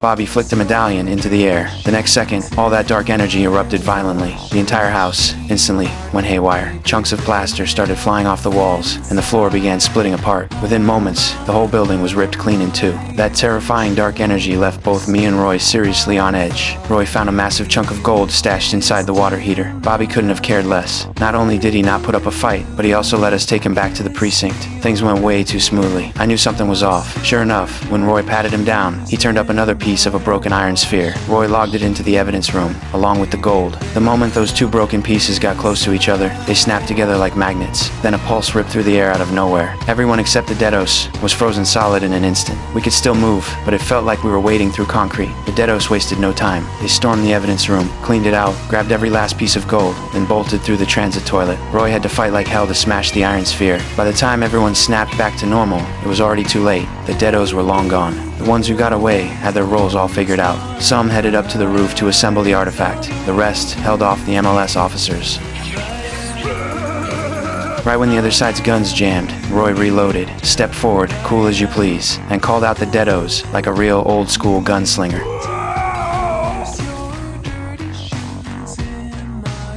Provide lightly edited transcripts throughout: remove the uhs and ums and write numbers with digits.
Bobby flicked a medallion into the air. The next second, all that dark energy erupted violently. The entire house instantly went haywire. Chunks of plaster started flying off the walls, and the floor began splitting apart. Within moments, the whole building was ripped clean in two. That terrifying dark energy left both me and Roy seriously on edge. Roy found a massive chunk of gold stashed inside the water heater. Bobby couldn't have cared less. Not only did he not put up a fight, but he also let us take him back to the precinct. Things went way too smoothly. I knew something was off. Sure enough, when Roy patted him down, he turned up another piece of a broken iron sphere. Roy logged it into the evidence room, along with the gold. The moment those two broken pieces got close to each other, they snapped together like magnets. Then a pulse ripped through the air out of nowhere. Everyone except the Dedos was frozen solid in an instant. We could still move, but it felt like we were wading through concrete. The Dedos wasted no time. They stormed the evidence room, cleaned it out, grabbed every last piece of gold, then bolted through the transit toilet. Roy had to fight like hell to smash the iron sphere. By the time everyone snapped back to normal, it was already too late. The Dedos were long gone. The ones who got away had their roles all figured out. Some headed up to the roof to assemble the artifact. The rest held off the MLS officers. Right when the other side's guns jammed, Roy reloaded, stepped forward, cool as you please, and called out the Dedos like a real old-school gunslinger.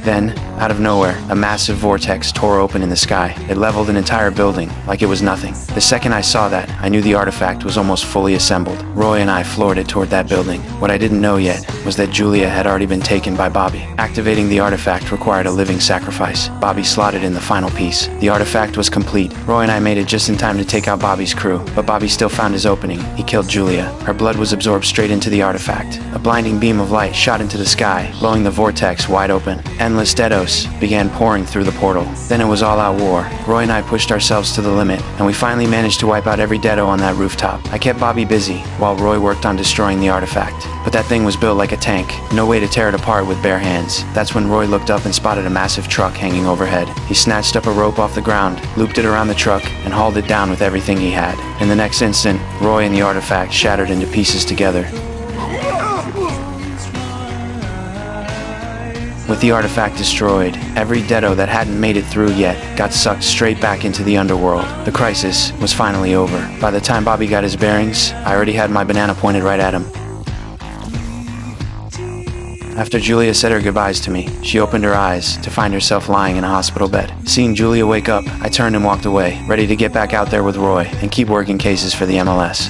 Then, out of nowhere, a massive vortex tore open in the sky. It leveled an entire building, like it was nothing. The second I saw that, I knew the artifact was almost fully assembled. Roy and I floored it toward that building. What I didn't know yet was that Julia had already been taken by Bobby. Activating the artifact required a living sacrifice. Bobby slotted in the final piece. The artifact was complete. Roy and I made it just in time to take out Bobby's crew, but Bobby still found his opening. He killed Julia. Her blood was absorbed straight into the artifact. A blinding beam of light shot into the sky, blowing the vortex wide open. Endless Dedos began pouring through the portal. Then it was all-out war. Roy and I pushed ourselves to the limit, and we finally managed to wipe out every Dedo on that rooftop. I kept Bobby busy, while Roy worked on destroying the artifact. But that thing was built like a tank. No way to tear it apart with bare hands. That's when Roy looked up and spotted a massive truck hanging overhead. He snatched up a rope off the ground, looped it around the truck, and hauled it down with everything he had. In the next instant, Roy and the artifact shattered into pieces together. With the artifact destroyed, every Dedo that hadn't made it through yet got sucked straight back into the underworld. The crisis was finally over. By the time Bobby got his bearings, I already had my banana pointed right at him. After Julia said her goodbyes to me, she opened her eyes to find herself lying in a hospital bed. Seeing Julia wake up, I turned and walked away, ready to get back out there with Roy and keep working cases for the MLS.